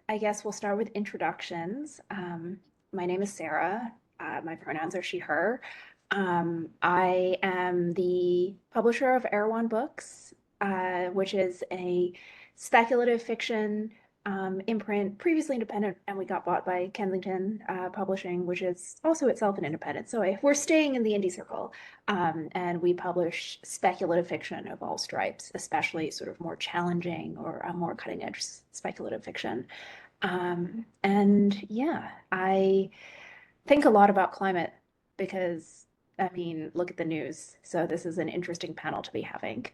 I guess we'll start with introductions. My name is Sarah. My pronouns are she, her. I am the publisher of Erewhon Books, which is a speculative fiction imprint, previously independent, and we got bought by Kensington Publishing, which is also itself an independent. So if we're staying in the indie circle, and we publish speculative fiction of all stripes, especially sort of more challenging or more cutting edge speculative fiction. And yeah, I think a lot about climate because, I mean, look at the news. So this is an interesting panel to be having.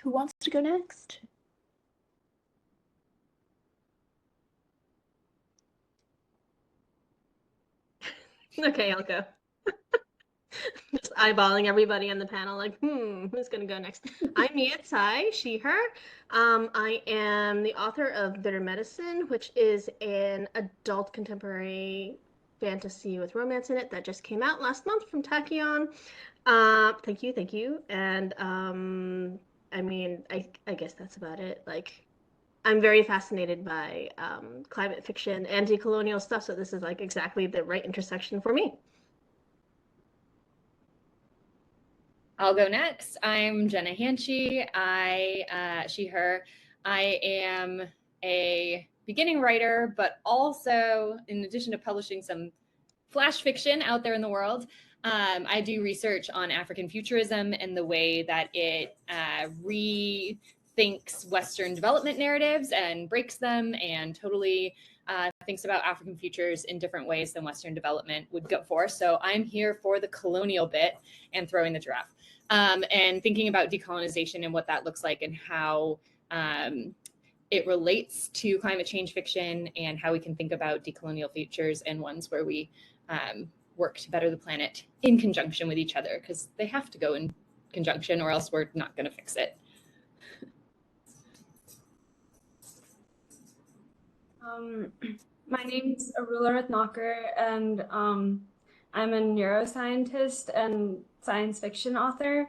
Who wants to go next? Okay, I'll go. Just eyeballing everybody on the panel, like, who's gonna go next? I'm Mia Tsai, she, her. I am the author of Bitter Medicine, which is an adult contemporary fantasy with romance in it that just came out last month from Tachyon. Thank you. And I mean, I guess that's about it. Like, I'm very fascinated by climate fiction and decolonial stuff, so this is like exactly the right intersection for me. I'll go next. I'm Jenna Hanchey. She, her. I am a beginning writer, but also, in addition to publishing some flash fiction out there in the world, I do research on African futurism and the way that it rethinks Western development narratives and breaks them and totally thinks about African futures in different ways than Western development would go for. So I'm here for the colonial bit and throwing the giraffe. And thinking about decolonization and what that looks like and how it relates to climate change fiction and how we can think about decolonial futures and ones where we work to better the planet in conjunction with each other, because they have to go in conjunction or else we're not going to fix it. My name's Arula Ratnakar, and I'm a neuroscientist and science fiction author.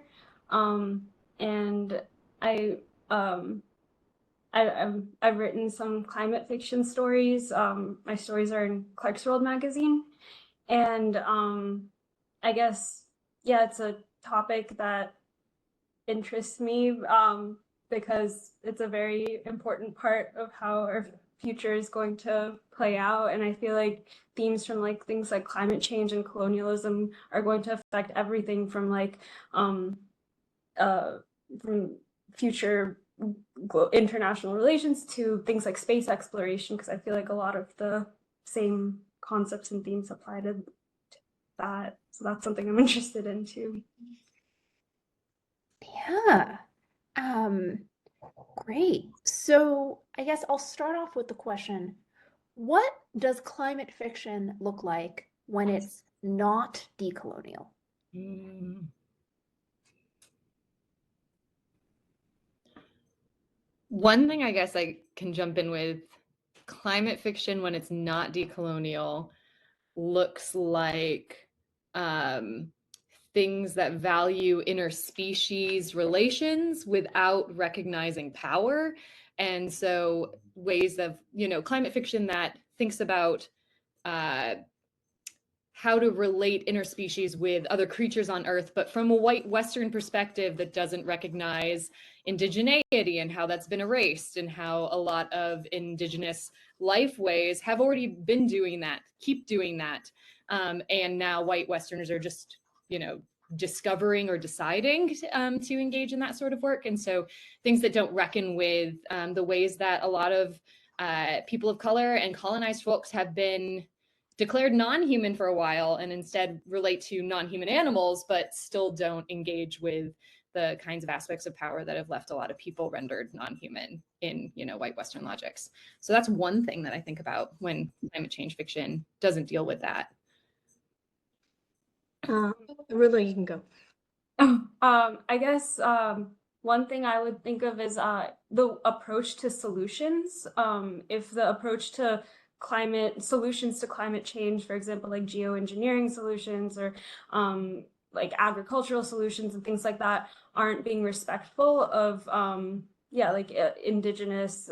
And I've written some climate fiction stories. My stories are in Clarkesworld magazine, and I guess it's a topic that interests me because it's a very important part of how our future is going to play out. And I feel like themes from like things like climate change and colonialism are going to affect everything from like from future international relations to things like space exploration, because I feel like a lot of the same concepts and themes apply to that. So that's something I'm interested in too. Yeah. Great. So I guess I'll start off with the question, what does climate fiction look like when it's not decolonial? One thing I guess I can jump in with, climate fiction when it's not decolonial looks like things that value interspecies relations without recognizing power. And so ways of, climate fiction that thinks about how to relate interspecies with other creatures on Earth, but from a white Western perspective that doesn't recognize indigeneity and how that's been erased, and how a lot of indigenous lifeways have already been doing that, keep doing that. And now white Westerners are just, discovering or deciding to engage in that sort of work. And so things that don't reckon with the ways that a lot of people of color and colonized folks have been declared non-human for a while and instead relate to non-human animals, but still don't engage with the kinds of aspects of power that have left a lot of people rendered non-human in, white Western logics. So that's one thing that I think about when climate change fiction doesn't deal with that. Arula, you can go. I guess one thing I would think of is the approach to solutions. If the approach to solutions to climate change, for example, like geoengineering solutions or like agricultural solutions and things like that, aren't being respectful of indigenous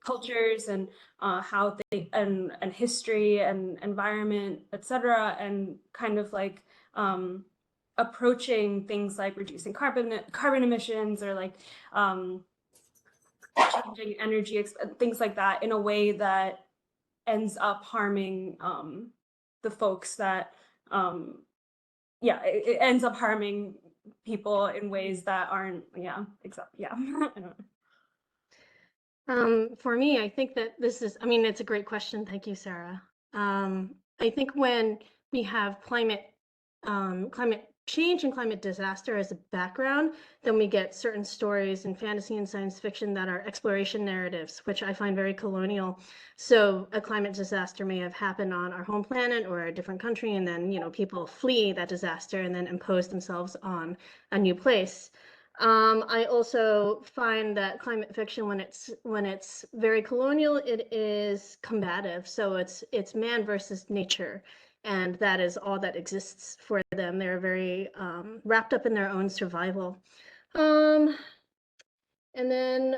cultures and how they and history and environment, etc., and kind of like approaching things like reducing carbon emissions or like changing energy, things like that, in a way that ends up harming the folks that yeah, it ends up harming people in ways that aren't, yeah, exactly, yeah. I don't know. For me, I think that this is, I mean, it's a great question. Thank you, Sarah. I think when we have climate change and climate disaster as a background, then we get certain stories in fantasy and science fiction that are exploration narratives, which I find very colonial. So a climate disaster may have happened on our home planet or a different country, and then, you know, people flee that disaster and then impose themselves on a new place. I also find that climate fiction, when it's very colonial, it is combative. So it's man versus nature, and that is all that exists for them. They're very wrapped up in their own survival. And then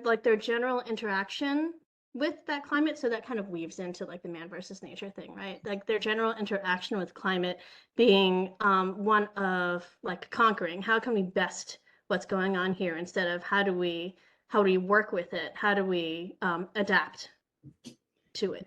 like their general interaction with that climate, so that kind of weaves into like the man versus nature thing, right? Like their general interaction with climate being one of like conquering. How can we best what's going on here, instead of how do we work with it? How do we adapt to it?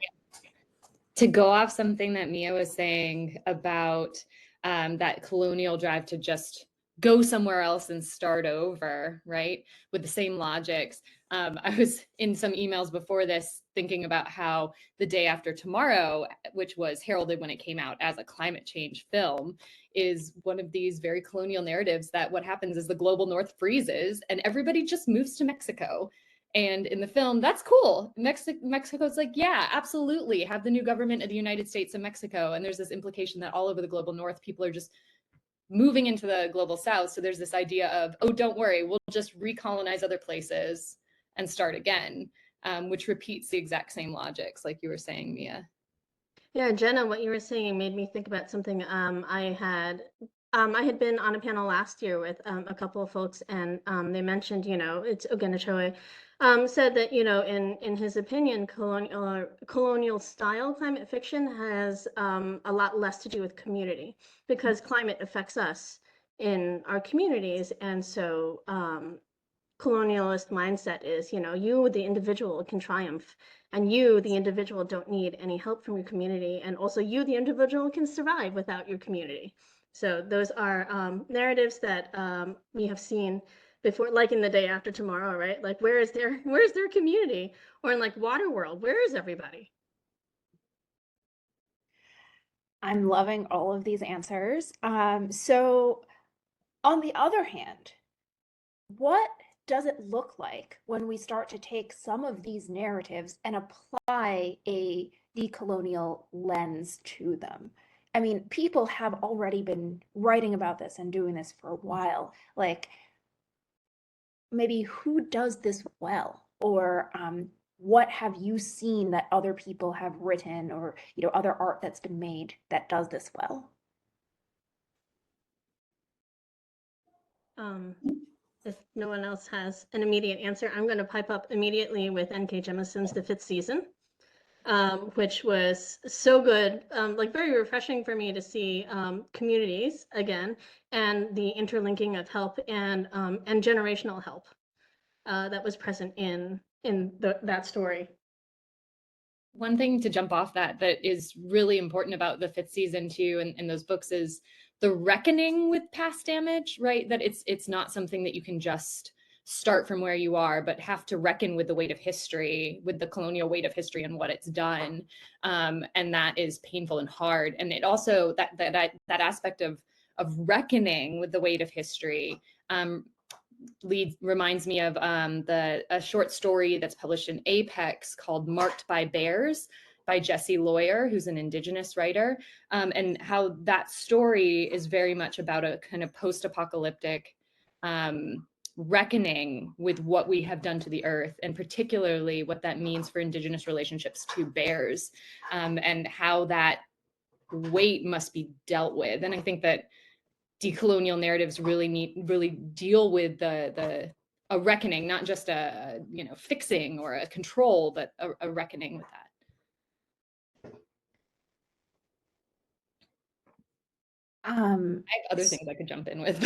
To go off something that Mia was saying about that colonial drive to just go somewhere else and start over, right? With the same logics. I was in some emails before this thinking about how The Day After Tomorrow, which was heralded when it came out as a climate change film, is one of these very colonial narratives that what happens is the global north freezes and everybody just moves to Mexico. And in the film, that's cool. Mexico's like, yeah, absolutely. Have the new government of the United States and Mexico. And there's this implication that all over the global north, people are just moving into the global south. So there's this idea of, oh, don't worry, we'll just recolonize other places and start again, which repeats the exact same logics, like you were saying, Mia. Yeah, Jenna, what you were saying made me think about something. I had been on a panel last year with a couple of folks, and they mentioned, you know, it's Ogenochoe, said that, you know, in his opinion, colonial style climate fiction has a lot less to do with community, because climate affects us in our communities, and so colonialist mindset is, you know, you, the individual, can triumph, and you, the individual, don't need any help from your community, and also you, the individual, can survive without your community. So those are narratives that we have seen before, like in The Day After Tomorrow, right? Like, where's their community? Or in like Waterworld, where is everybody? I'm loving all of these answers. So on the other hand, what does it look like when we start to take some of these narratives and apply a decolonial lens to them? I mean, people have already been writing about this and doing this for a while. Like, maybe who does this well? Or what have you seen that other people have written, or, you know, other art that's been made that does this well? If no one else has an immediate answer, I'm going to pipe up immediately with N.K. Jemison's The Fifth Season, which was so good, like very refreshing for me to see communities again, and the interlinking of help and generational help that was present in that story. One thing to jump off that is really important about the fifth season too, and those books, is the reckoning with past damage, right? That it's not something that you can just start from where you are, but have to reckon with the weight of history, with the colonial weight of history and what it's done, and that is painful and hard. And it also, that aspect of reckoning with the weight of history reminds me of a short story that's published in Apex called Marked by Bears by Jesse Lawyer, who's an Indigenous writer, and how that story is very much about a kind of post-apocalyptic reckoning with what we have done to the earth, and particularly what that means for Indigenous relationships to bears, and how that weight must be dealt with. And I think that decolonial narratives really deal with the a reckoning, not just a fixing or a control, but a reckoning with that. I have other things I could jump in with.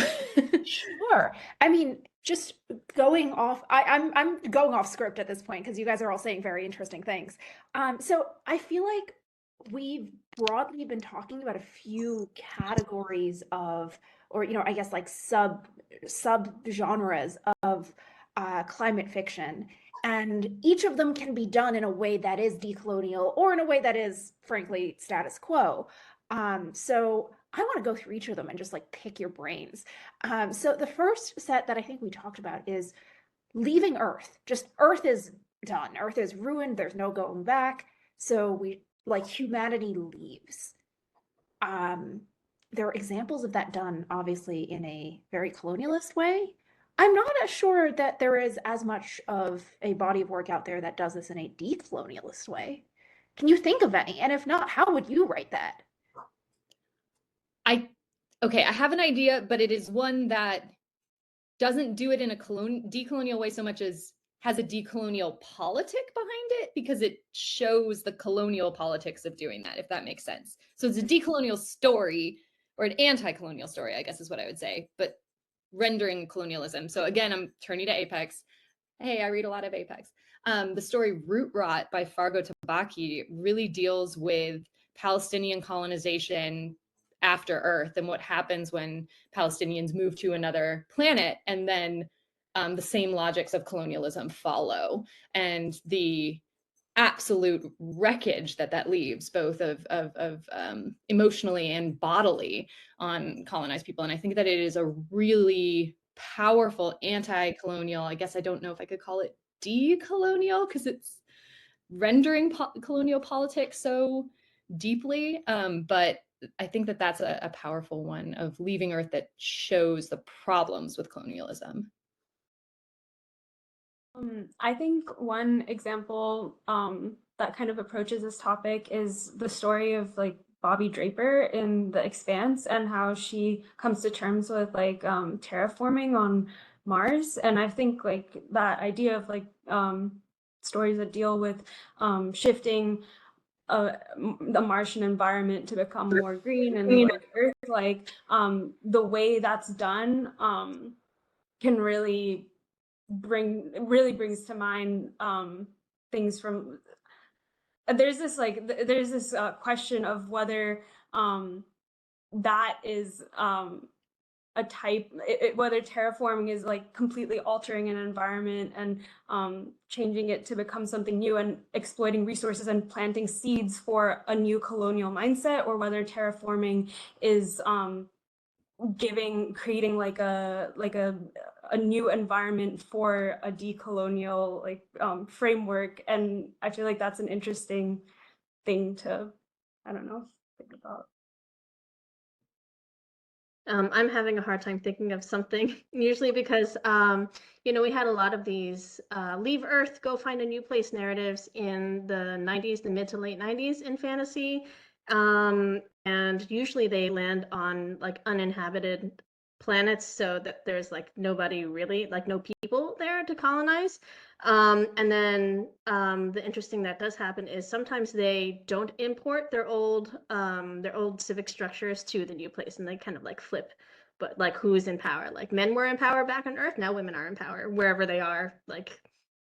Sure. I mean, just going off, I'm going off script at this point because you guys are all saying very interesting things. So I feel like we've broadly been talking about a few categories of, or I guess like sub genres of climate fiction, and each of them can be done in a way that is decolonial or in a way that is, frankly, status quo. So I want to go through each of them and just like pick your brains. So the first set that I think we talked about is leaving Earth. Just Earth is done. Earth is ruined. There's no going back. So we like humanity leaves. There are examples of that done obviously in a very colonialist way. I'm not as sure that there is as much of a body of work out there that does this in a decolonialist way. Can you think of any? And if not, how would you write that? Okay, I have an idea, but it is one that doesn't do it in a decolonial way so much as has a decolonial politic behind it, because it shows the colonial politics of doing that, if that makes sense. So it's a decolonial story, or an anti-colonial story, I guess is what I would say, but rendering colonialism. So again, I'm turning to Apex. Hey, I read a lot of Apex. The story Root Rot by Fargo Tabaki really deals with Palestinian colonization after Earth and what happens when Palestinians move to another planet, and then the same logics of colonialism follow, and the absolute wreckage that leaves, both of emotionally and bodily, on colonized people. And I think that it is a really powerful anti-colonial, I guess I don't know if I could call it decolonial, because it's rendering colonial politics so deeply, but I think that that's a powerful one of leaving Earth that shows the problems with colonialism. I think one example that kind of approaches this topic is the story of like Bobby Draper in The Expanse, and how she comes to terms with like terraforming on Mars. And I think like that idea of like stories that deal with shifting the Martian environment to become more green and like Earth, like the way that's done can really brings to mind things from there's this question of whether that is a type whether terraforming is like completely altering an environment and changing it to become something new and exploiting resources and planting seeds for a new colonial mindset, or whether terraforming is creating like a new environment for a decolonial like framework. And I feel like that's an interesting thing to, I don't know, think about. I'm having a hard time thinking of something, usually because, we had a lot of these leave Earth, go find a new place narratives in the 90s, the mid to late 90s in fantasy. And usually they land on like uninhabited planets, so that there's like nobody really, like no people there to colonize. And then the interesting that does happen is sometimes they don't import their old civic structures to the new place, and they kind of like flip. But like, who's in power? Like, men were in power back on Earth, now women are in power wherever they are, like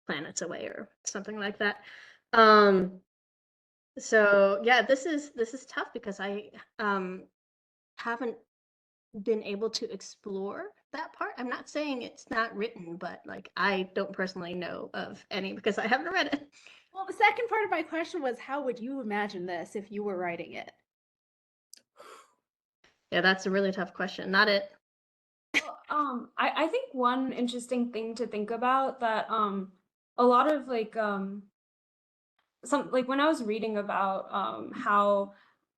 planets away or something like that. So yeah, this is tough because I haven't been able to explore that part. I'm not saying it's not written, but like I don't personally know of any because I haven't read it. Well, the second part of my question was, how would you imagine this if you were writing it? Yeah, that's a really tough question. Not it. I think one interesting thing to think about that a lot of like some like when I was reading about how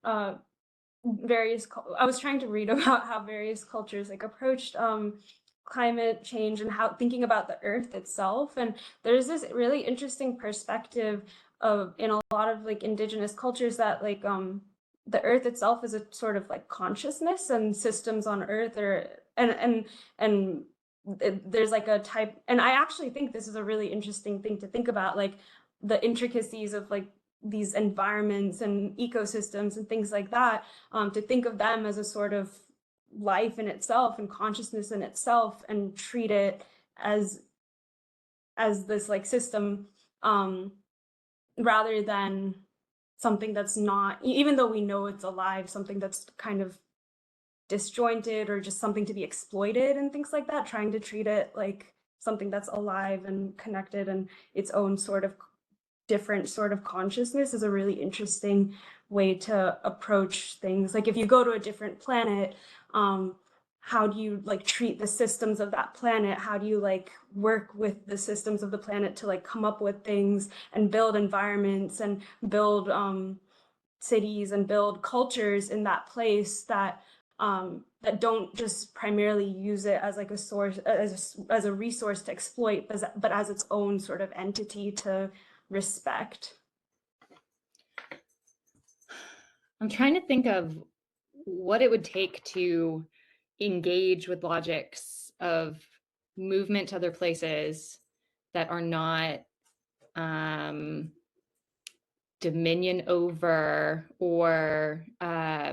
I was trying to read about how various cultures like approached climate change and how thinking about the earth itself. And there's this really interesting perspective of in a lot of like indigenous cultures that like the earth itself is a sort of like consciousness, and systems on earth are and there's like a type, and I actually think this is a really interesting thing to think about, like the intricacies of like these environments and ecosystems and things like that, to think of them as a sort of life in itself and consciousness in itself, and treat it as this like system, rather than something that's not, even though we know it's alive, something that's kind of disjointed or just something to be exploited and things like that. Trying to treat it like something that's alive and connected and its own sort of different sort of consciousness is a really interesting way to approach things. Like if you go to a different planet, how do you like treat the systems of that planet? How do you like work with the systems of the planet to like come up with things and build environments and build cities and build cultures in that place that that don't just primarily use it as like a source, as a resource to exploit, but as its own sort of entity to respect. I'm trying to think of what it would take to engage with logics of movement to other places that are not dominion over, or I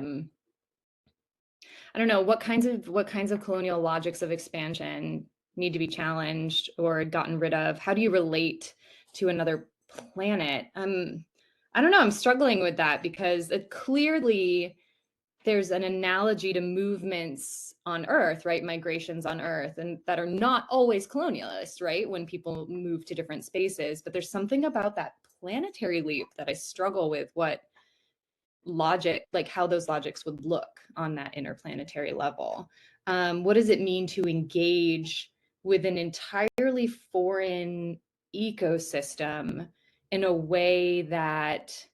don't know, what kinds of colonial logics of expansion need to be challenged or gotten rid of? How do you relate to another planet? I don't know, I'm struggling with that, because clearly there's an analogy to movements on Earth, right? Migrations on Earth, and that are not always colonialist, right? When people move to different spaces, but there's something about that planetary leap that I struggle with, what logic, like how those logics would look on that interplanetary level. What does it mean to engage with an entirely foreign ecosystem in a way that,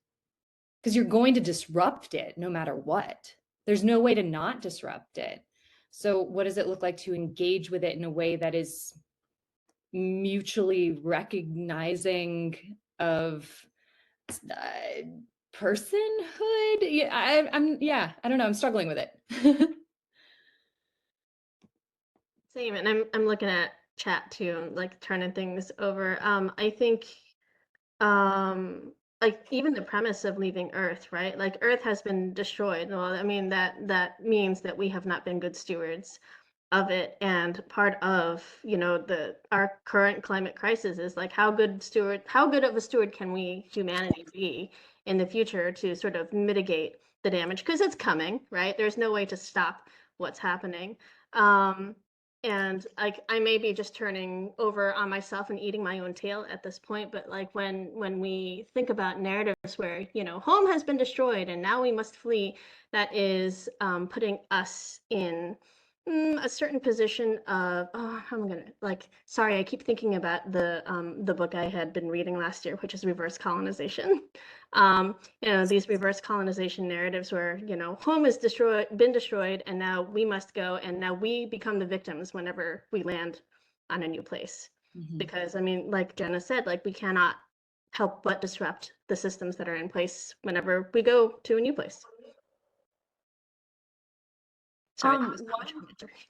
because you're going to disrupt it no matter what. There's no way to not disrupt it. So what does it look like to engage with it in a way that is mutually recognizing of personhood? Yeah, I don't know, I'm struggling with it. Same, and I'm looking at chat too, like turning things over. I think like even the premise of leaving Earth, right? Like Earth has been destroyed. Well, I mean that means that we have not been good stewards of it, and part of our current climate crisis is like how good of a steward can we humanity be in the future to sort of mitigate the damage, because it's coming, right? There's no way to stop what's happening. And like I may be just turning over on myself and eating my own tail at this point, but like when we think about narratives where home has been destroyed and now we must flee, that is putting us in a certain position of, oh, I'm gonna like, sorry, I keep thinking about the book I had been reading last year, which is Reverse Colonization. These reverse colonization narratives where home is been destroyed, and now we must go, and now we become the victims whenever we land on a new place. Mhm. Because I mean, like Jenna said, like we cannot help but disrupt the systems that are in place whenever we go to a new place. Sorry, that was not much commentary.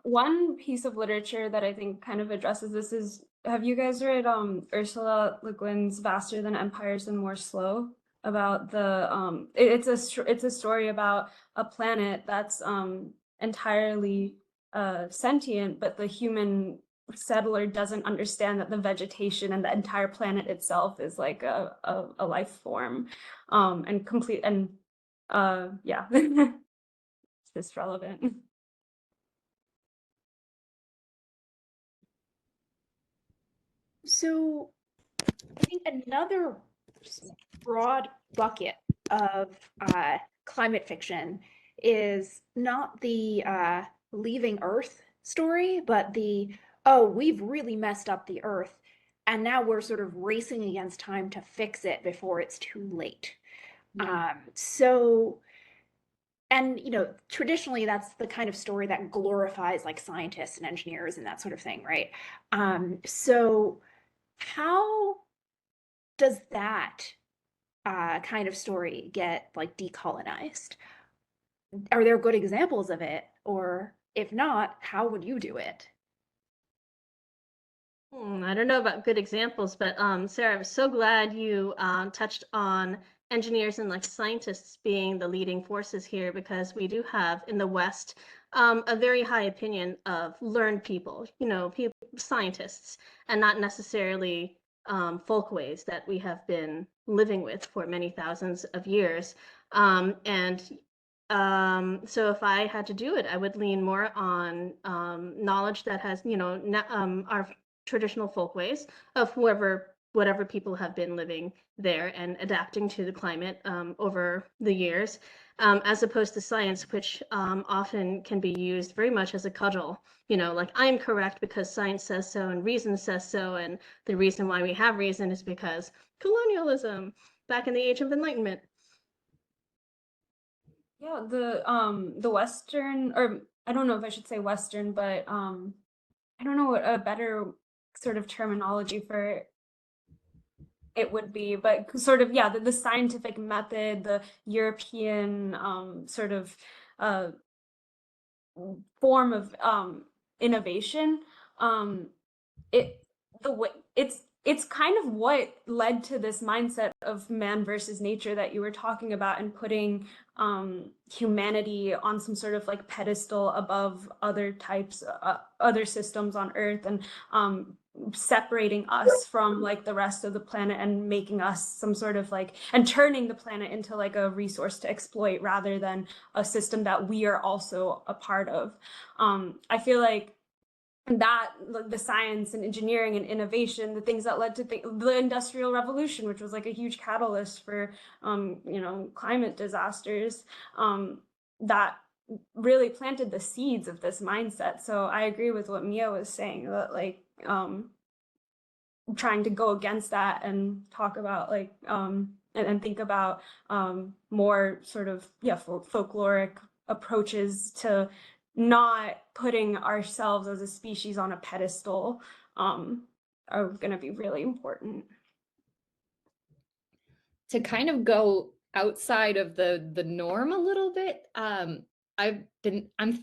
One piece of literature that I think kind of addresses this is, have you guys read Ursula Le Guin's Vaster Than Empires and More Slow? About the it's a story about a planet that's entirely sentient, but the human settler doesn't understand that the vegetation and the entire planet itself is like a life form, and complete, and yeah. It's just relevant. So I think another broad bucket of climate fiction is not the leaving Earth story, but the, oh, we've really messed up the Earth, and now we're sort of racing against time to fix it before it's too late. So, and traditionally that's the kind of story that glorifies like scientists and engineers and that sort of thing, right? So how does that kind of story get like decolonized? Are there good examples of it, or If not, how would you do it? I don't know about good examples, but Sarah, I'm so glad you touched on engineers and like scientists being the leading forces here, because we do have in the West a very high opinion of learned people, people, scientists, and not necessarily folkways that we have been living with for many thousands of years. And so if I had to do it, I would lean more on knowledge that has, our traditional folkways of whatever people have been living there and adapting to the climate over the years, as opposed to science, which often can be used very much as a cudgel. Like, I'm correct because science says so and reason says so, and the reason why we have reason is because colonialism back in the Age of Enlightenment. Yeah, the Western, or I don't know if I should say Western, but I don't know what a better sort of terminology for it would be, but sort of, yeah, the scientific method, the European sort of uh, form of innovation, um, it the way it's kind of what led to this mindset of man versus nature that you were talking about, and putting humanity on some sort of like pedestal above other types, other systems on Earth, and separating us from like the rest of the planet, and making us some sort of like, and turning the planet into like a resource to exploit rather than a system that we are also a part of. I feel like that the science and engineering and innovation, the things that led to the Industrial Revolution, which was like a huge catalyst for climate disasters, that really planted the seeds of this mindset. So I agree with what Mia was saying, that like trying to go against that and talk about like and think about more sort of folkloric approaches to not putting ourselves as a species on a pedestal are going to be really important. To kind of go outside of the norm a little bit, I'm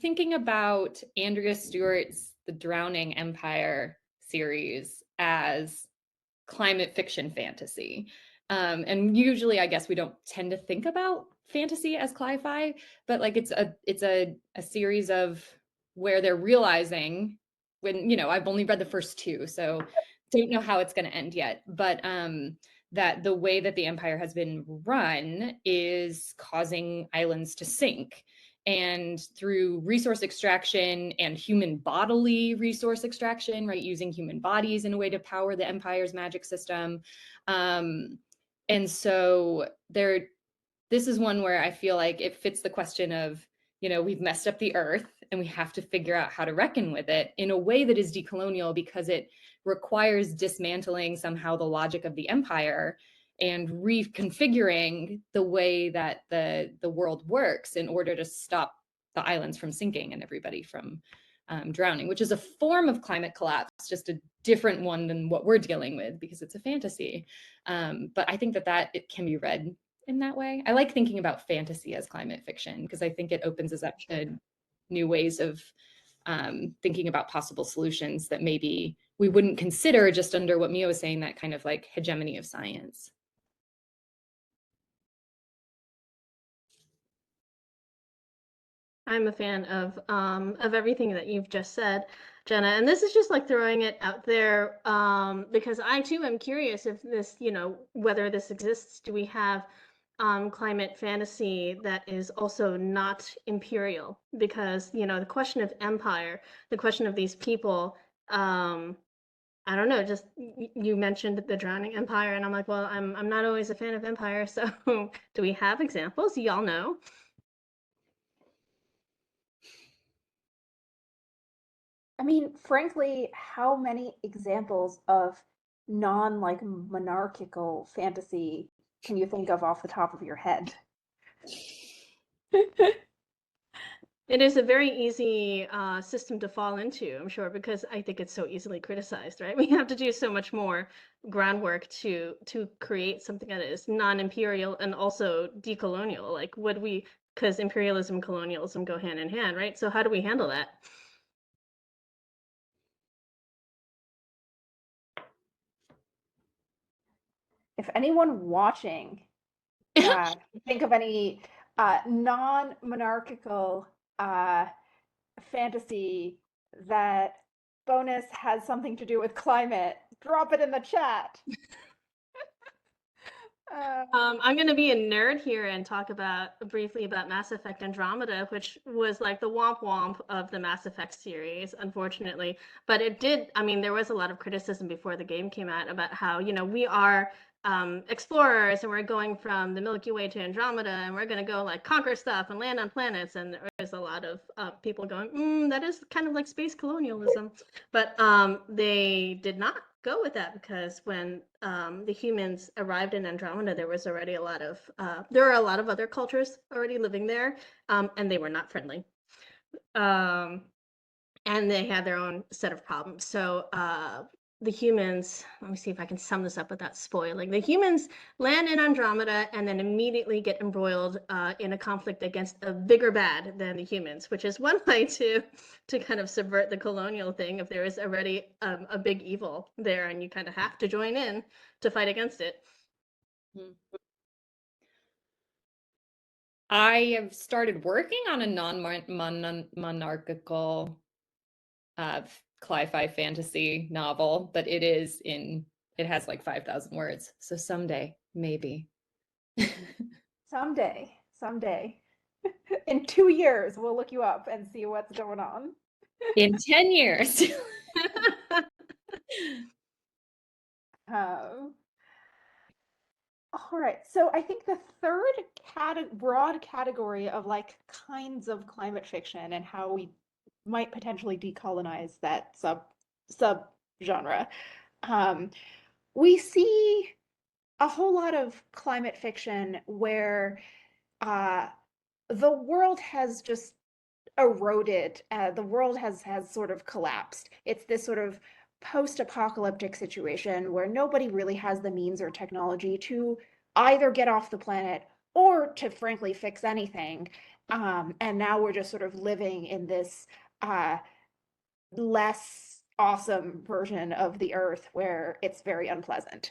thinking about Andrea Stewart's The Drowning Empire series as climate fiction fantasy. And usually I guess we don't tend to think about fantasy as cli-fi, but like it's a series of where they're realizing, when, I've only read the first two, so don't know how it's going to end yet, but that the way that the empire has been run is causing islands to sink. And through resource extraction and human bodily resource extraction, right, using human bodies in a way to power the empire's magic system. And so this is one where I feel like it fits the question of, we've messed up the earth and we have to figure out how to reckon with it in a way that is decolonial, because it requires dismantling somehow the logic of the empire and reconfiguring the way that the world works in order to stop the islands from sinking and everybody from drowning, which is a form of climate collapse, just a different one than what we're dealing with because it's a fantasy. But I think that it can be read in that way. I like thinking about fantasy as climate fiction because I think it opens us up to new ways of thinking about possible solutions that maybe we wouldn't consider just under what Mia was saying, that kind of like hegemony of science. I'm a fan of everything that you've just said, Jenna. And this is just like throwing it out there because I too am curious if this, whether this exists. Do we have climate fantasy that is also not imperial? Because, the question of empire, the question of these people, I don't know, just you mentioned the Drowning Empire, and I'm like, well, I'm not always a fan of empire, so do we have examples? Y'all know. I mean, frankly, how many examples of non like monarchical fantasy can you think of off the top of your head? It is a very easy system to fall into, I'm sure, because I think it's so easily criticized, right? We have to do so much more groundwork to create something that is non-imperial and also decolonial. Like, would we because imperialism and colonialism go hand in hand, right? So how do we handle that? If anyone watching think of any non-monarchical fantasy that bonus has something to do with climate, drop it in the chat. I'm going to be a nerd here and talk briefly about Mass Effect Andromeda, which was like the womp womp of the Mass Effect series, unfortunately. But it did, I mean, there was a lot of criticism before the game came out about how, we are explorers and we're going from the Milky Way to Andromeda and we're going to go like conquer stuff and land on planets. And there was a lot of people going, that is kind of like space colonialism. But they did not go with that because when the humans arrived in Andromeda, there was already there are a lot of other cultures already living there, and they were not friendly. And they had their own set of problems. So the humans, let me see if I can sum this up without spoiling. The humans land in Andromeda and then immediately get embroiled in a conflict against a bigger bad than the humans, which is one way to kind of subvert the colonial thing if there is already a big evil there and you kind of have to join in to fight against it. I have started working on a non-monarchical cli-fi fantasy novel, but it has like 5,000 words. So someday, maybe. Someday. In 2 years, we'll look you up and see what's going on. In 10 years. All right, so I think the third broad category of like kinds of climate fiction and how we might potentially decolonize that sub genre. We see a whole lot of climate fiction where the world has just eroded. The world has sort of collapsed. It's this sort of post-apocalyptic situation where nobody really has the means or technology to either get off the planet or to frankly fix anything. And now we're just sort of living in this less awesome version of the Earth where it's very unpleasant.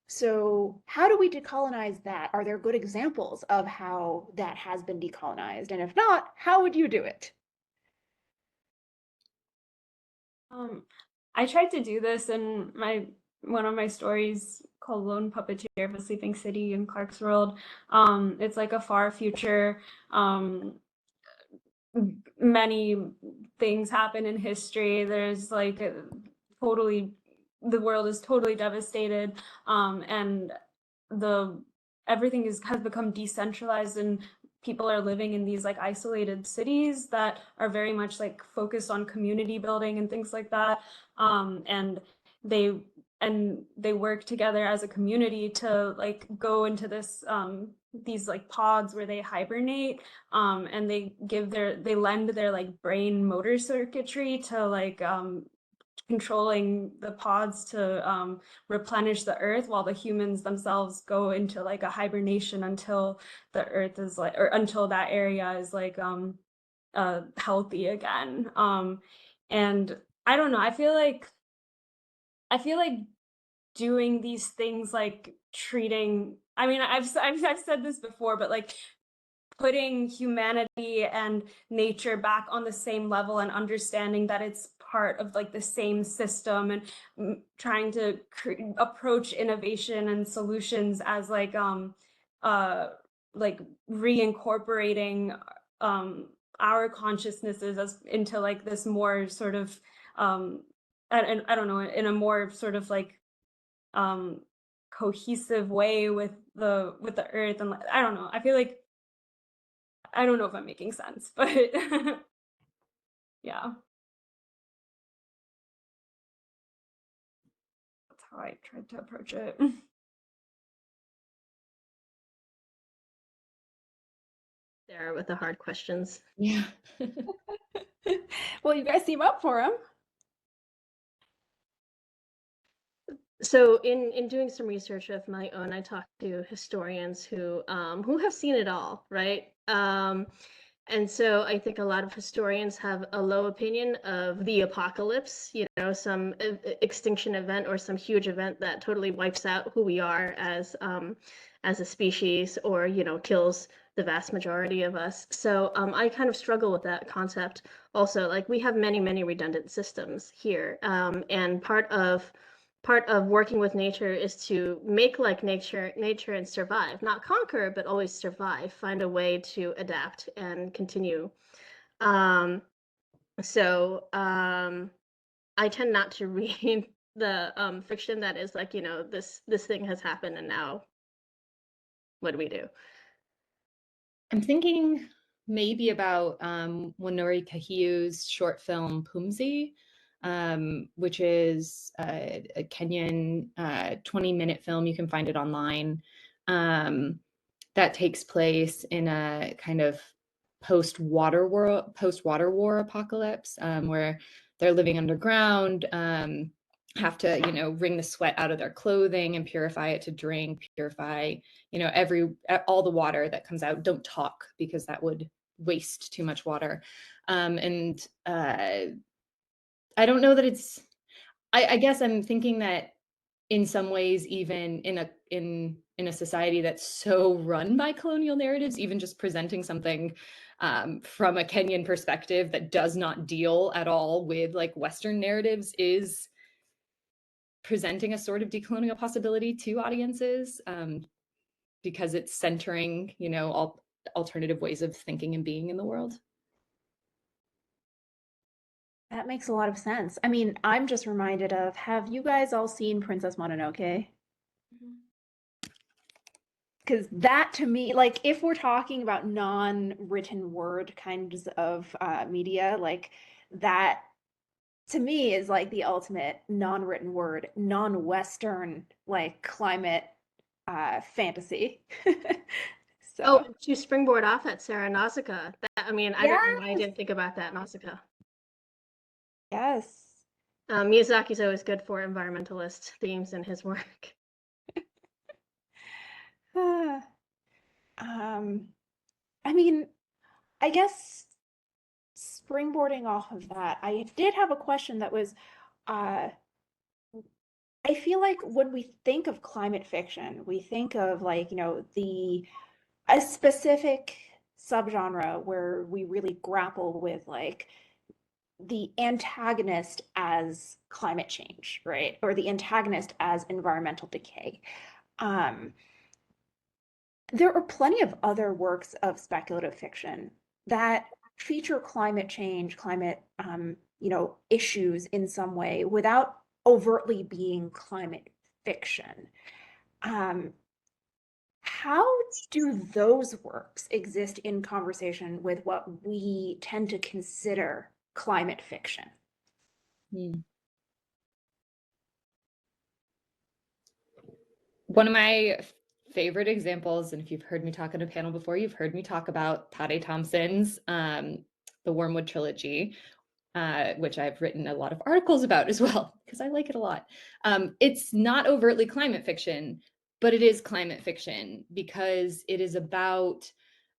So how do we decolonize that? Are there good examples of how that has been decolonized? And if not, how would you do it? I tried to do this in one of my stories called Lone Puppeteer of a Sleeping City in Clark's World. It's like a far future. Many things happen in history. There's like the world is totally devastated, and everything has become decentralized, and people are living in these like isolated cities that are very much like focused on community building and things like that. And they work together as a community to like go into these like pods where they hibernate, and they lend their like brain motor circuitry to like controlling the pods to replenish the earth, while the humans themselves go into like a hibernation until the earth is like, or until that area is like healthy again. And I don't know, I feel like doing these things, like treating, I mean, I've said this before, but like putting humanity and nature back on the same level and understanding that it's part of like the same system, and trying to approach innovation and solutions as like reincorporating our consciousnesses as into like this more sort of and I don't know, in a more sort of like cohesive way with the earth. And I don't know, I feel like, I don't know if I'm making sense, but yeah, that's how I tried to approach it. There with the hard questions. Yeah. Well, you guys seem up for them. So in doing some research of my own, I talked to historians who have seen it all, right? And so I think a lot of historians have a low opinion of the apocalypse, you know, some extinction event or some huge event that totally wipes out who we are as a species, or, you know, kills the vast majority of us. So I kind of struggle with that concept also. Like, we have many, many redundant systems here. And part of working with nature is to make like nature and survive, not conquer, but always survive, find a way to adapt and continue. um so I tend not to read the fiction that is like, you know, this thing has happened and now what do we do? I'm thinking maybe about Winori Kahiu's short film Pumzi, which is a Kenyan 20-minute film. You can find it online. That takes place in a kind of post-water war apocalypse, where they're living underground, have to, you know, wring the sweat out of their clothing and purify it to drink, purify, you know, all the water that comes out. Don't talk, because that would waste too much water. And I don't know that it's, I guess I'm thinking that in some ways, even in a society that's so run by colonial narratives, even just presenting something from a Kenyan perspective that does not deal at all with like Western narratives is presenting a sort of decolonial possibility to audiences, because it's centering, you know, all alternative ways of thinking and being in the world. That makes a lot of sense. I mean, I'm just reminded of, have you guys all seen Princess Mononoke? Because that to me, like, if we're talking about non-written word kinds of media, like that to me is like the ultimate non-written word, non-Western like climate fantasy. Oh, So to springboard off at Sarah, Nausicaa. That, I mean, I don't know why I yes, didn't think about that. Nausicaa. yes. Miyazaki's always good for environmentalist themes in his work. Ah, um, I mean, I guess springboarding off of that, I did have a question that was, uh, I feel like when we think of climate fiction, we think of like, you know, the a specific subgenre where we really grapple with like the antagonist as climate change, right? Or the antagonist as environmental decay. Um, there are plenty of other works of speculative fiction that feature climate change, climate, you know, issues in some way without overtly being climate fiction. Um, how do those works exist in conversation with what we tend to consider climate fiction? Hmm. One of my favorite examples, and if you've heard me talk on a panel before, you've heard me talk about Tade Thompson's The Wormwood Trilogy, which I've written a lot of articles about as well, because I like it a lot. It's not overtly climate fiction, but it is climate fiction because it is about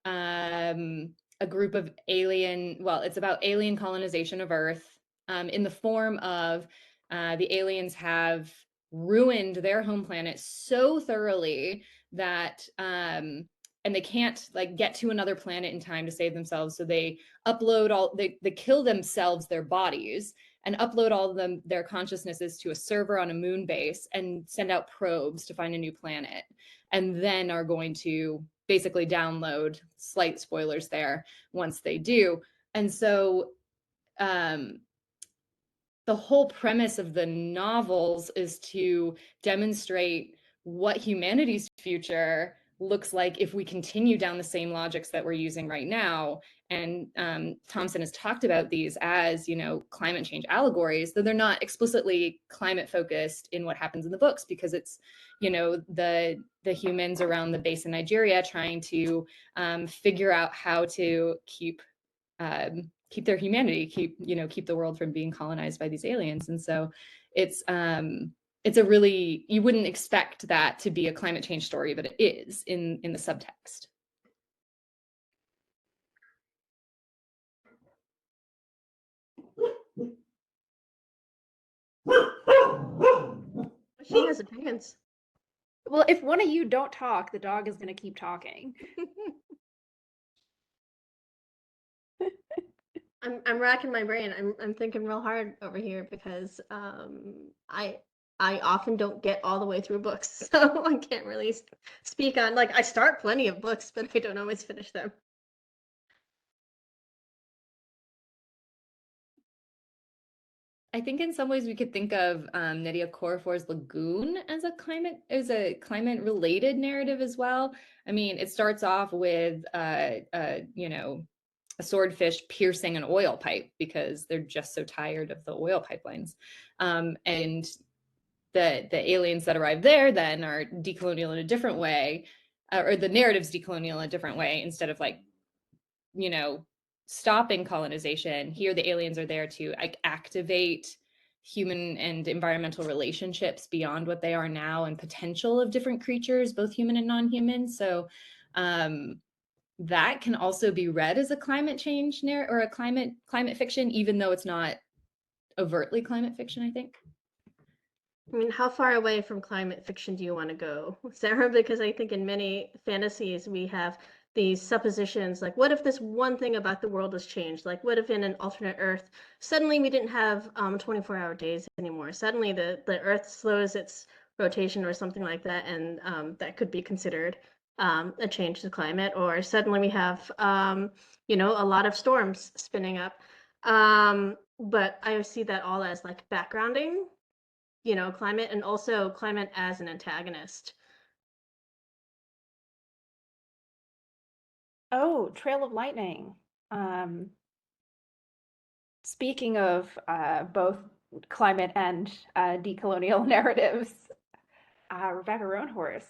a group of it's about alien colonization of Earth, in the form of the aliens have ruined their home planet so thoroughly that and they can't like get to another planet in time to save themselves, so they they kill themselves, their bodies, and upload all of them, their consciousnesses, to a server on a moon base and send out probes to find a new planet, and then are going to basically download, slight spoilers there, once they do. And so um the whole premise of the novels is to demonstrate what humanity's future looks like if we continue down the same logics that we're using right now. And Thompson has talked about these as, you know, climate change allegories, though they're not explicitly climate focused in what happens in the books, because it's, you know, the humans around the base in Nigeria trying to figure out how to keep their humanity, keep the world from being colonized by these aliens. And so it's it's a really, you wouldn't expect that to be a climate change story, but it is in the subtext. She has opinions. Well, if one of you don't talk, the dog is going to keep talking. I'm racking my brain. I'm thinking real hard over here because I often don't get all the way through books, so I can't really speak on, like, I start plenty of books, but I don't always finish them. I think in some ways we could think of Nydia Okorafor's Lagoon as a climate related narrative as well. I mean, it starts off with you know, a swordfish piercing an oil pipe because they're just so tired of the oil pipelines, and the aliens that arrive there then are decolonial in a different way, or the narrative's decolonial in a different way. Instead of, like, you know, stopping colonization, here the aliens are there to, like, activate human and environmental relationships beyond what they are now, and potential of different creatures, both human and non-human. So that can also be read as a climate change or a climate fiction, even though it's not overtly climate fiction, I think. I mean, how far away from climate fiction do you want to go, Sarah? Because I think in many fantasies we have these suppositions, like, what if this one thing about the world has changed? Like, what if in an alternate Earth, suddenly we didn't have 24-hour days anymore? Suddenly the Earth slows its rotation or something like that, and that could be considered a change to climate. Or suddenly we have, you know, a lot of storms spinning up. But I see that all as, like, backgrounding, you know, climate, and also climate as an antagonist. Oh, Trail of Lightning. Speaking of both climate and decolonial narratives, Rebecca Roanhorse,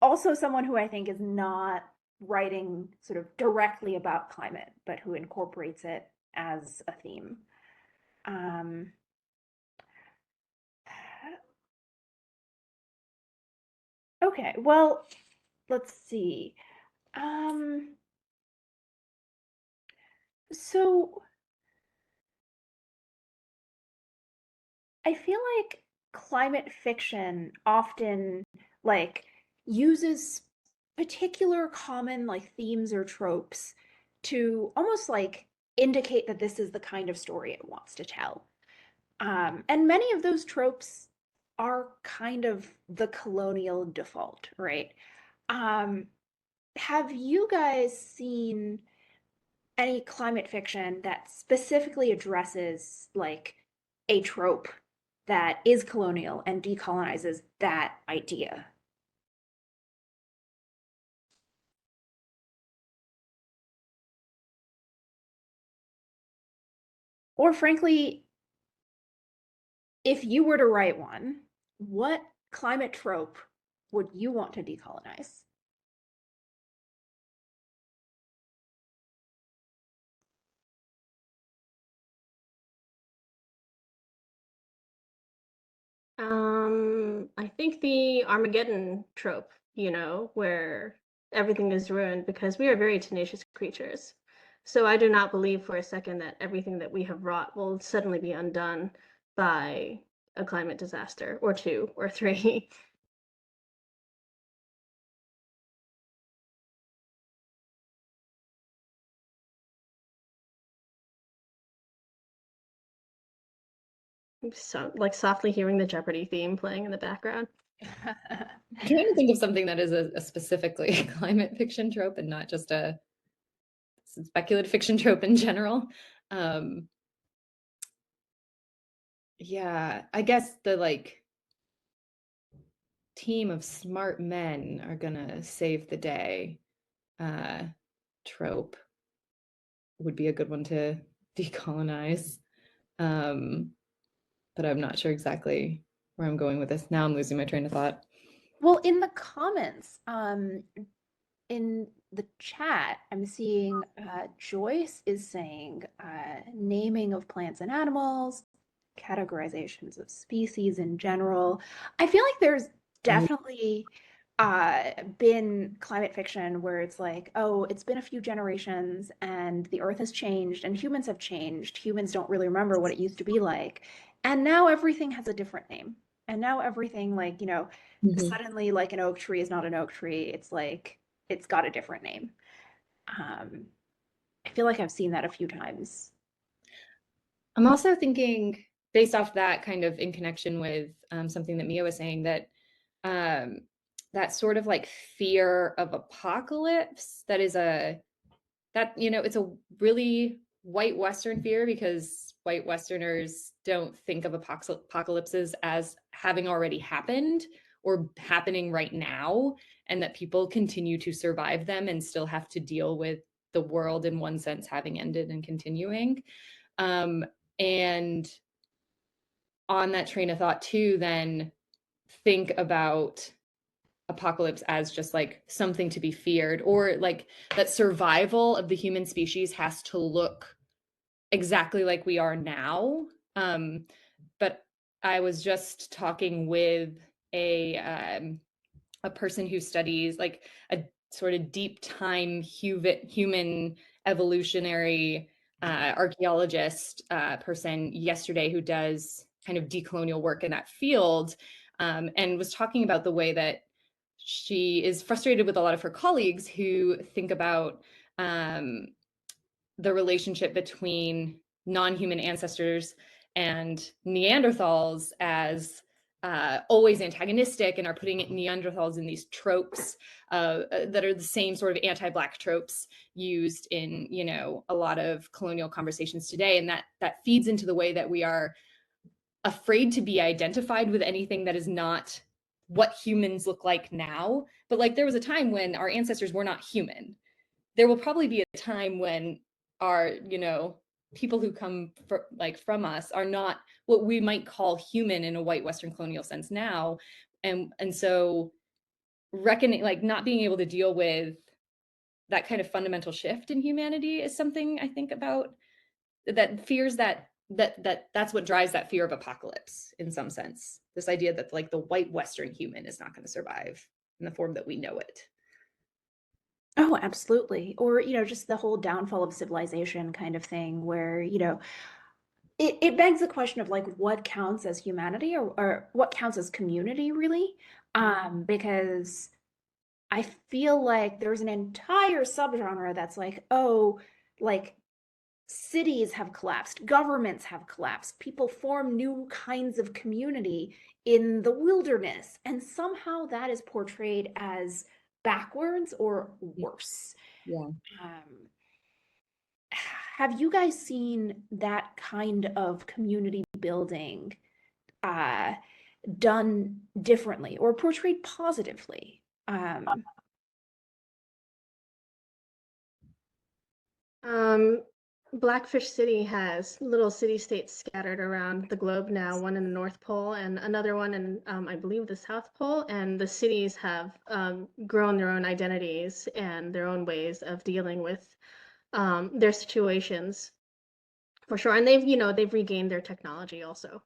also someone who I think is not writing sort of directly about climate, but who incorporates it as a theme. Okay, well, let's see. So I feel like climate fiction often, like, uses particular common, like, themes or tropes to almost, like, indicate that this is the kind of story it wants to tell. And many of those tropes are kind of the colonial default, right? Um, have you guys seen any climate fiction that specifically addresses, like, a trope that is colonial and decolonizes that idea? Or frankly, if you were to write one, what climate trope would you want to decolonize? I think the Armageddon trope, you know, where everything is ruined, because we are very tenacious creatures. So I do not believe for a second that everything that we have wrought will suddenly be undone by a climate disaster or two or three. So, like, softly hearing the Jeopardy theme playing in the background. I'm trying to think of something that is a specifically climate fiction trope and not just a speculative fiction trope in general. Yeah, I guess the, like, team of smart men are gonna save the day trope would be a good one to decolonize. But I'm not sure exactly where I'm going with this. Now I'm losing my train of thought. Well, in the comments, in the chat, I'm seeing Joyce is saying naming of plants and animals, categorizations of species in general. I feel like there's definitely been climate fiction where it's like, oh, it's been a few generations and the Earth has changed and humans have changed. Humans don't really remember what it used to be like. And now everything has a different name. And now everything, like, Mhm. suddenly, like, an oak tree is not an oak tree. It's like, it's got a different name. Um, I feel like I've seen that a few times. I'm also thinking, based off that kind of in connection with something that Mia was saying, that um, that sort of like fear of apocalypse that is it's a really white Western fear, because white Westerners don't think of apocalypses as having already happened or happening right now, and that people continue to survive them and still have to deal with the world in one sense having ended and continuing. Um, and on that train of thought too, then think about apocalypse as just like something to be feared, or like that survival of the human species has to look exactly like we are now. But I was just talking with a person who studies like a sort of deep time human evolutionary archaeologist person yesterday, who does kind of decolonial work in that field, and was talking about the way that she is frustrated with a lot of her colleagues who think about um, the relationship between non-human ancestors and Neanderthals as always antagonistic, and are putting Neanderthals in these tropes that are the same sort of anti-Black tropes used in, a lot of colonial conversations today, and that feeds into the way that we are afraid to be identified with anything that is not what humans look like now. But like, there was a time when our ancestors were not human. There will probably be a time when our, people who come from us are not what we might call human in a white Western colonial sense now. And so reckoning, like, not being able to deal with that kind of fundamental shift in humanity is something I think about, that fears that's what drives that fear of apocalypse in some sense. This idea that like the white Western human is not going to survive in the form that we know it. Oh, absolutely. Or, just the whole downfall of civilization kind of thing where, it begs the question of like what counts as humanity, or what counts as community really. Because I feel like there's an entire subgenre that's like, oh, like cities have collapsed, governments have collapsed, people form new kinds of community in the wilderness, and somehow that is portrayed as backwards or worse. Yeah. Um, have you guys seen that kind of community building uh, done differently or portrayed positively? Um, Blackfish City has little city-states scattered around the globe now, one in the North Pole and another one in, I believe, the South Pole. And the cities have grown their own identities and their own ways of dealing with their situations, for sure. And they've regained their technology also.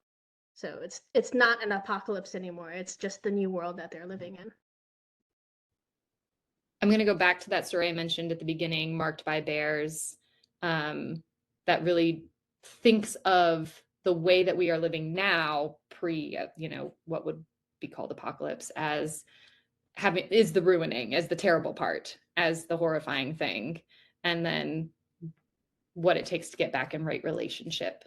So it's not an apocalypse anymore. It's just the new world that they're living in. I'm going to go back to that story I mentioned at the beginning, Marked by Bears, that really thinks of the way that we are living now, pre, what would be called apocalypse, as is the ruining, as the terrible part, as the horrifying thing, and then what it takes to get back in right relationship.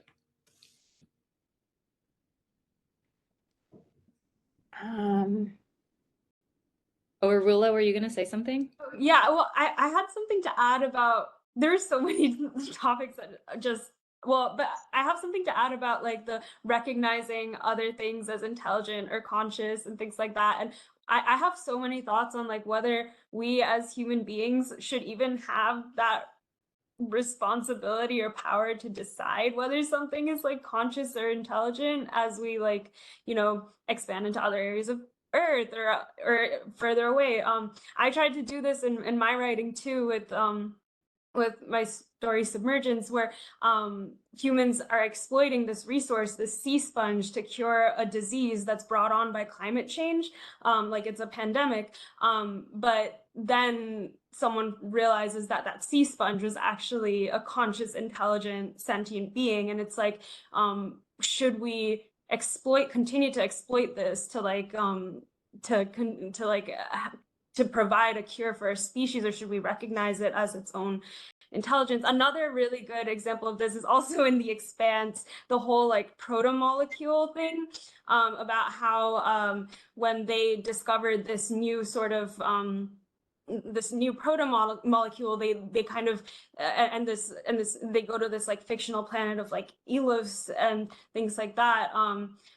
Or Rula, were you going to say something? Yeah, well, I had something to add about, there's so many topics that just, well, but I have something to add about like the recognizing other things as intelligent or conscious and things like that. And I have so many thoughts on like whether we as human beings should even have that responsibility or power to decide whether something is like conscious or intelligent as we like, expand into other areas of earth or further away. I tried to do this in my writing too with my story Submergence, where humans are exploiting this resource, this sea sponge, to cure a disease that's brought on by climate change, like it's a pandemic. But then someone realizes that that sea sponge was actually a conscious, intelligent, sentient being, and it's like, should we continue to exploit this to like to provide a cure for a species, or should we recognize it as its own intelligence? Another really good example of this is also in The Expanse, the whole like proto-molecule thing, about how when they discovered this new sort of this new proto-molecule, they kind of and this they go to this like fictional planet of like Elos and things like that.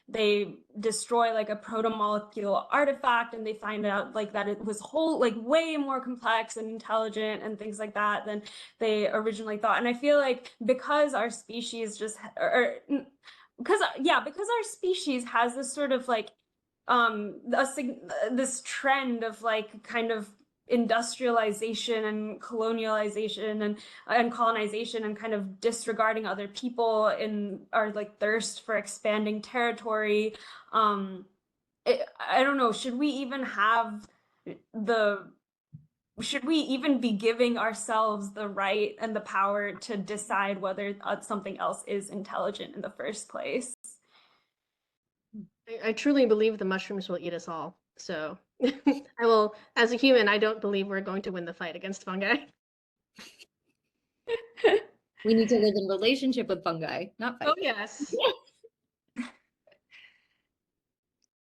They destroy like a proto-molecule artifact, and they find out like that it was whole like way more complex and intelligent and things like that than they originally thought. And I feel like because our species just because our species has this sort of like this trend of like kind of industrialization and colonialization and colonization, and kind of disregarding other people in our like thirst for expanding territory. I don't know, should we even be giving ourselves the right and the power to decide whether something else is intelligent in the first place? I truly believe the mushrooms will eat us all. So I will, as a human, I don't believe we're going to win the fight against fungi. We need to live in relationship with fungi, not fight. Oh, yes.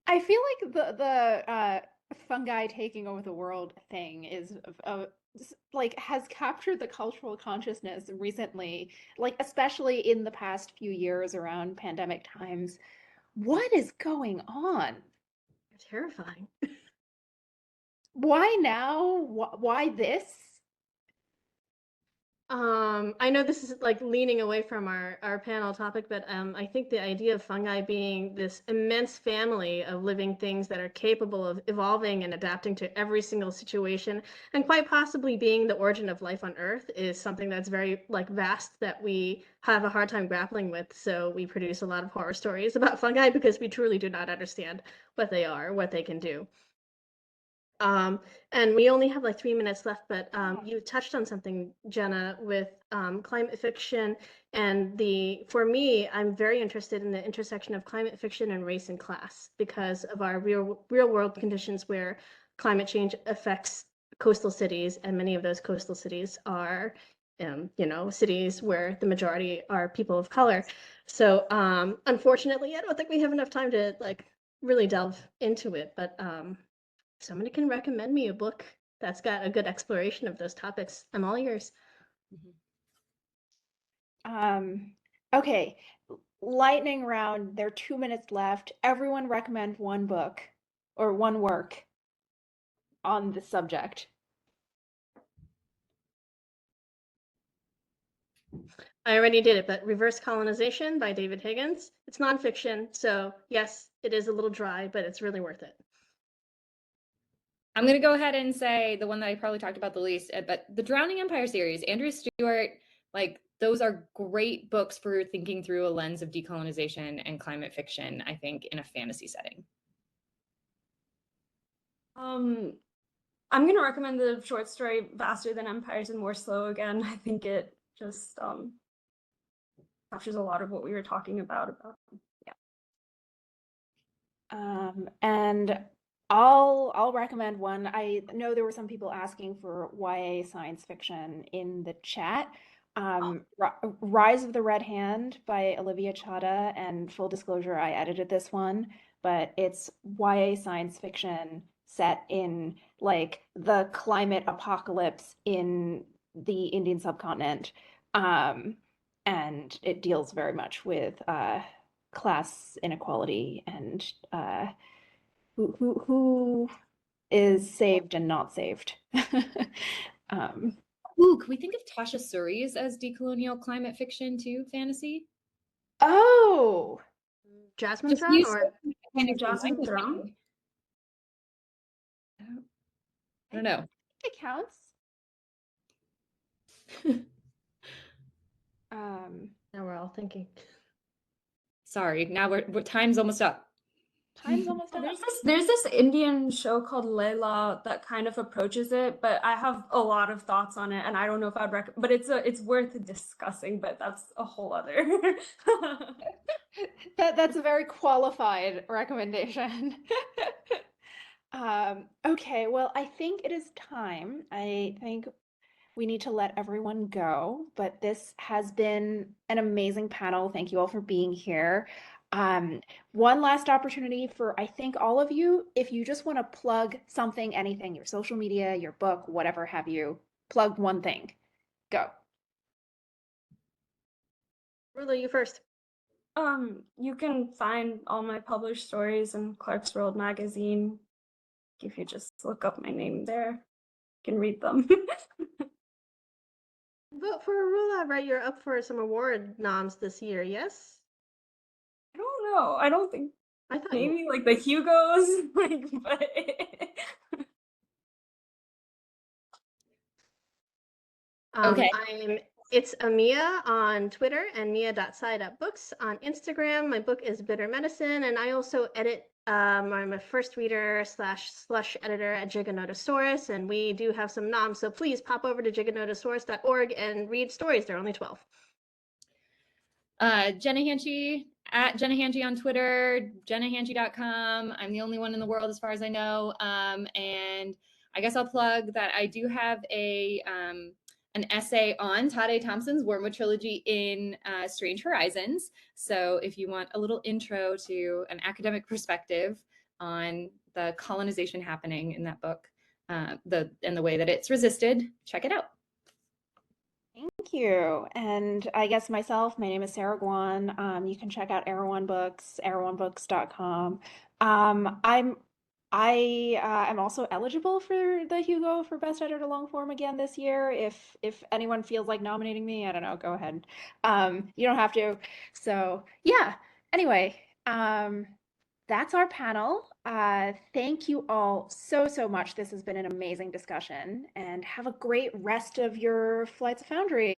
I feel like the fungi taking over the world thing is like has captured the cultural consciousness recently, like especially in the past few years around pandemic times. What is going on? They're terrifying. Why now? Why this? I know this is like leaning away from our panel topic, but I think the idea of fungi being this immense family of living things that are capable of evolving and adapting to every single situation, and quite possibly being the origin of life on Earth, is something that's very like vast, that we have a hard time grappling with. So we produce a lot of horror stories about fungi because we truly do not understand what they are, what they can do. And we only have like 3 minutes left, but you touched on something, Jenna, with climate fiction, and for me, I'm very interested in the intersection of climate fiction and race and class because of our real world conditions where climate change affects coastal cities, and many of those coastal cities are, cities where the majority are people of color. So unfortunately, I don't think we have enough time to like really delve into it, but somebody can recommend me a book that's got a good exploration of those topics, I'm all yours. Okay, lightning round. There are 2 minutes left. Everyone recommend one book or one work on the subject. I already did it, but Reverse Colonization by David Higgins. It's nonfiction, so yes, it is a little dry, but it's really worth it. I'm going to go ahead and say the one that I probably talked about the least, but the Drowning Empire series, Andrew Stewart, like those are great books for thinking through a lens of decolonization and climate fiction, I think, in a fantasy setting. I'm going to recommend the short story Faster Than Empires and More Slow again. I think it just captures a lot of what we were talking about. And I'll recommend one. I know there were some people asking for YA science fiction in the chat. Rise of the Red Hand by Olivia Chada, and full disclosure, I edited this one, but it's YA science fiction set in like the climate apocalypse in the Indian subcontinent. And it deals very much with class inequality and who is saved and not saved. Ooh, can we think of Tasha Suri's as decolonial climate fiction too, fantasy? Oh, Jasmine Throne or Jasmine Throne? I don't know. it counts. Now we're all thinking. Sorry, now we're time's almost up. Time's almost up. There's this Indian show called Layla that kind of approaches it, but I have a lot of thoughts on it, and I don't know if I'd recommend. But it's worth discussing. But that's a whole other. That's a very qualified recommendation. Okay, well, I think it is time. I think we need to let everyone go, but this has been an amazing panel. Thank you all for being here. One last opportunity for, I think, all of you, if you just want to plug something, anything, your social media, your book, whatever have you, plug one thing. Go. Rula, you first. You can find all my published stories in Clark's World magazine. If you just look up my name there, you can read them. Vote for Rula, right? You're up for some award noms this year, yes? I don't know. I don't think I thought maybe like the Hugos, like, but Okay. It's Amia on Twitter and mia.side.books on Instagram. My book is Bitter Medicine, and I also edit. I'm a first reader / slush editor at Giganotosaurus, and we do have some noms. So please pop over to giganotosaurus.org and read stories. They're only 12. Jenna Hanchey at Jenna Hanchey on Twitter, jennahanchey.com. I'm the only one in the world as far as I know. And I guess I'll plug that I do have an essay on Tade Thompson's Wormwood trilogy in Strange Horizons. So if you want a little intro to an academic perspective on the colonization happening in that book, and the way that it's resisted, check it out. Thank you. And I guess myself, my name is Sarah Guan. You can check out Erewhon Books, erewhonbooks.com. I'm also eligible for the Hugo for Best Editor Long Form again this year. If anyone feels like nominating me, I don't know, go ahead. You don't have to. So yeah. Anyway, that's our panel. Thank you all so much. This has been an amazing discussion, and have a great rest of your flights of Foundry.